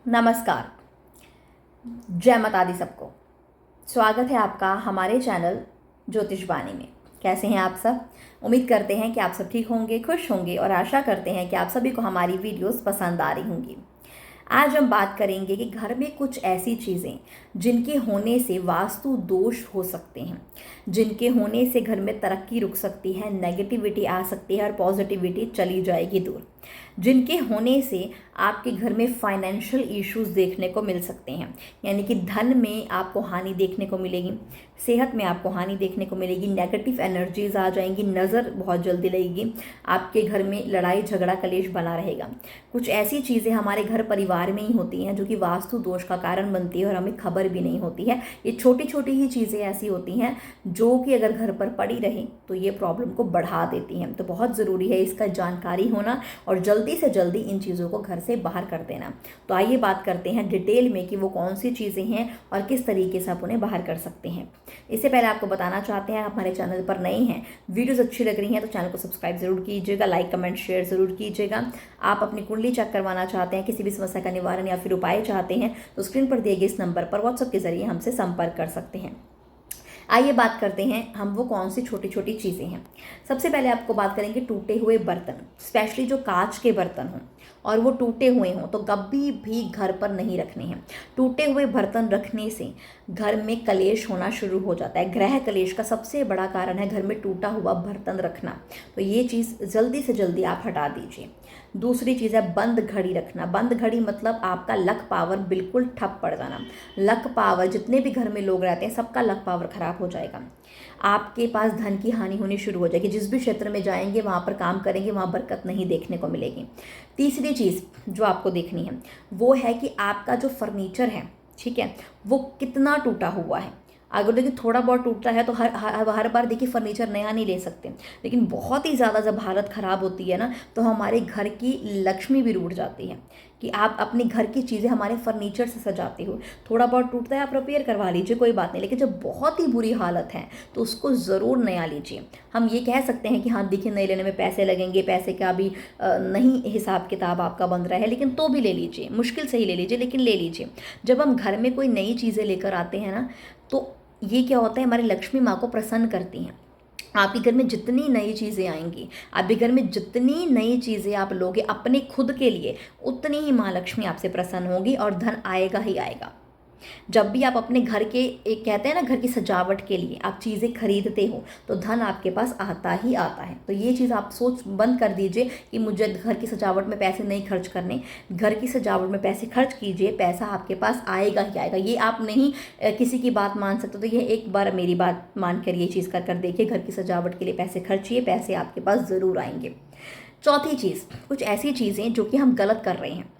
नमस्कार, जय माता दी सबको। स्वागत है आपका हमारे चैनल ज्योतिष वाणी में। कैसे हैं आप सब? उम्मीद करते हैं कि आप सब ठीक होंगे, खुश होंगे और आशा करते हैं कि आप सभी को हमारी वीडियोस पसंद आ रही होंगी। आज हम बात करेंगे कि घर में कुछ ऐसी चीज़ें जिनके होने से वास्तु दोष हो सकते हैं, जिनके होने से घर में तरक्की रुक सकती है, नेगेटिविटी आ सकती है और पॉजिटिविटी चली जाएगी दूर, जिनके होने से आपके घर में फाइनेंशियल इश्यूज देखने को मिल सकते हैं। यानी कि धन में आपको हानि देखने को मिलेगी, सेहत में आपको हानि देखने को मिलेगी, नेगेटिव एनर्जीज आ जाएंगी, नज़र बहुत जल्दी लगेगी, आपके घर में लड़ाई झगड़ा कलेश बना रहेगा। कुछ ऐसी चीज़ें हमारे घर परिवार में ही होती हैं जो कि वास्तु दोष का कारण बनती है और हमें खबर भी नहीं होती है। ये छोटी छोटी ही चीज़ें ऐसी होती हैं जो कि अगर घर पर पड़ी रहे तो ये प्रॉब्लम को बढ़ा देती हैं। तो बहुत ज़रूरी है इसका जानकारी होना और जल्दी से जल्दी इन चीज़ों को घर से बाहर कर देना। तो आइए बात करते हैं डिटेल में कि वो कौन सी चीज़ें हैं और किस तरीके से आप उन्हें बाहर कर सकते हैं। इससे पहले आपको बताना चाहते हैं, आप हमारे चैनल पर नए हैं, वीडियोस अच्छी लग रही हैं तो चैनल को सब्सक्राइब जरूर कीजिएगा, लाइक कमेंट शेयर जरूर कीजिएगा। आप अपनी कुंडली चेक करवाना चाहते हैं, किसी भी समस्या का निवारण या फिर उपाय चाहते हैं तो स्क्रीन पर दिए गए इस नंबर पर व्हाट्सएप के जरिए हमसे संपर्क कर सकते हैं। आइए बात करते हैं हम वो कौन सी छोटी छोटी चीज़ें हैं। सबसे पहले आपको बात करेंगे टूटे हुए बर्तन, स्पेशली जो कांच के बर्तन हों और वो टूटे हुए हों तो कभी भी घर पर नहीं रखने हैं। टूटे हुए बर्तन रखने से घर में कलेश होना शुरू हो जाता है। ग्रह कलेश का सबसे बड़ा कारण है घर में टूटा हुआ बर्तन रखना। तो ये चीज़ जल्दी से जल्दी आप हटा दीजिए। दूसरी चीज़ है बंद घड़ी रखना। बंद घड़ी मतलब आपका लक पावर बिल्कुल ठप पड़ जाना। लक पावर, जितने भी घर में लोग रहते हैं सबका लक पावर खराब हो जाएगा। आपके पास धन की हानि होनी शुरू हो जाएगी। जिस भी क्षेत्र में जाएंगे वहाँ पर काम करेंगे वहाँ बरकत नहीं देखने को मिलेगी। तीसरी चीज़ जो आपको देखनी है वो है कि आपका जो फर्नीचर है, ठीक है, वो कितना टूटा हुआ है। अगर देखिए थोड़ा बहुत टूटता है तो हर बार देखिए फर्नीचर नया नहीं ले सकते, लेकिन बहुत ही ज़्यादा जब हालत ख़राब होती है ना तो हमारे घर की लक्ष्मी भी रूठ जाती है कि आप अपने घर की चीज़ें हमारे फर्नीचर से सजाते हो। थोड़ा बहुत टूटता है आप रिपेयर करवा लीजिए, कोई बात नहीं, लेकिन जब बहुत ही बुरी हालत है तो उसको ज़रूर नया लीजिए। हम ये कह सकते हैं कि हाँ देखिए नए लेने में पैसे लगेंगे, पैसे का भी नहीं हिसाब किताब आपका बन रहा है, लेकिन तो भी ले लीजिए, मुश्किल से ही ले लीजिए लेकिन ले लीजिए। जब हम घर में कोई नई चीज़ें लेकर आते हैं ना तो ये क्या होता है, हमारी लक्ष्मी माँ को प्रसन्न करती हैं। आपके घर में जितनी नई चीज़ें आएंगी, आपके घर में जितनी नई चीज़ें आप लोगे अपने खुद के लिए, उतनी ही माँ लक्ष्मी आपसे प्रसन्न होगी और धन आएगा ही आएगा। जब भी आप अपने घर के, एक कहते हैं ना, घर की सजावट के लिए आप चीज़ें खरीदते हो तो धन आपके पास आता ही आता है। तो ये चीज़ आप सोच बंद कर दीजिए कि मुझे घर की सजावट में पैसे नहीं खर्च करने। घर की सजावट में पैसे खर्च कीजिए, पैसा आपके पास आएगा ही आएगा। ये आप नहीं किसी की बात मान सकते, तो ये एक बार मेरी बात मान कर ये चीज़ कर देखिए, घर की सजावट के लिए पैसे खर्चिए, पैसे आपके पास ज़रूर आएंगे। चौथी चीज़, कुछ ऐसी चीज़ें जो कि हम गलत कर रहे हैं,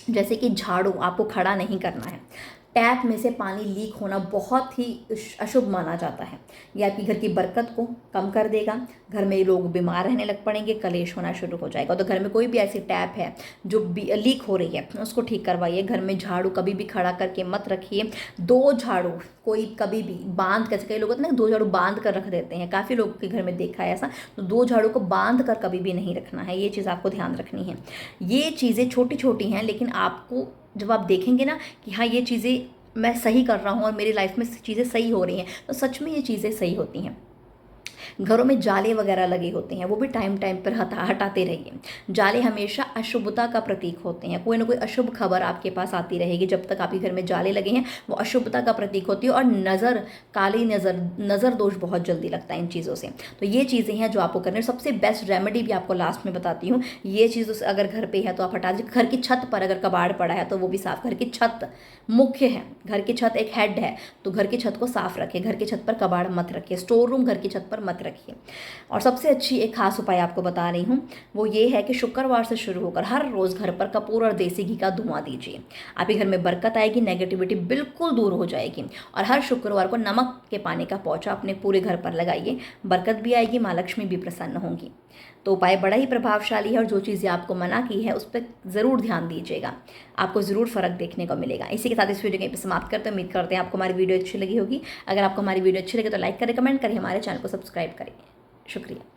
जैसे कि झाड़ू आपको खड़ा नहीं करना है। टैप में से पानी लीक होना बहुत ही अशुभ माना जाता है। ये आपकी घर की बरकत को कम कर देगा, घर में लोग बीमार रहने लग पड़ेंगे, कलेश होना शुरू हो जाएगा। तो घर में कोई भी ऐसी टैप है जो लीक हो रही है उसको ठीक करवाइए। घर में झाड़ू कभी भी खड़ा करके मत रखिए। दो झाड़ू कोई कभी भी बांध कर, कई लोग होते हैं ना दो झाड़ू बांध कर रख देते हैं, काफ़ी लोगों के घर में देखा है ऐसा। तो दो झाड़ू को बांध कर कभी भी नहीं रखना है, ये चीज़ आपको ध्यान रखनी है। ये चीज़ें छोटी छोटी हैं लेकिन आपको जब आप देखेंगे ना कि हाँ ये चीज़ें मैं सही कर रहा हूँ और मेरी लाइफ में चीज़ें सही हो रही हैं, तो सच में ये चीज़ें सही होती हैं। घरों में जाले वगैरह लगे होते हैं, वो भी टाइम टाइम पर हटाते रहिए। जाले हमेशा अशुभता का प्रतीक होते हैं। कोई ना कोई अशुभ खबर आपके पास आती रहेगी। जब तक आपके घर में जाले लगे हैं वो अशुभता का प्रतीक होती है और नज़र, काली नज़र दोष बहुत जल्दी लगता है इन चीज़ों से। तो ये चीज़ें हैं जो आपको करनी है। सबसे बेस्ट रेमेडी भी आपको लास्ट में बताती हूँ। ये चीज़ अगर घर पे है तो आप हटा दीजिए। घर की छत पर अगर कबाड़ पड़ा है तो वो भी साफ। घर की छत मुख्य है, घर की छत एक हेड है, तो घर की छत को साफ रखिए। घर की छत पर कबाड़ मत रखिए, स्टोर रूम घर की छत पर मत रखिए। और सबसे अच्छी एक खास उपाय आपको बता रही हूँ, वो ये है कि शुक्रवार से शुरू होकर हर रोज़ घर पर कपूर और देसी घी का धुआं दीजिए। आपके घर में बरकत आएगी, नेगेटिविटी बिल्कुल दूर हो जाएगी। और हर शुक्रवार को नमक के पानी का पोंछा अपने पूरे घर पर लगाइए, बरकत भी आएगी, माँ लक्ष्मी भी प्रसन्न होंगी। तो उपाय बड़ा ही प्रभावशाली है और जो चीज़ें आपको मना की है उस पर ज़रूर ध्यान दीजिएगा, आपको ज़रूर फ़र्क देखने को मिलेगा। इसी के साथ इस वीडियो को यहीं पे समाप्त करते हैं। उम्मीद करते हैं आपको हमारी वीडियो अच्छी लगी होगी। अगर आपको हमारी वीडियो अच्छी लगे तो लाइक करें, कमेंट करें, हमारे चैनल को सब्सक्राइब करें। शुक्रिया।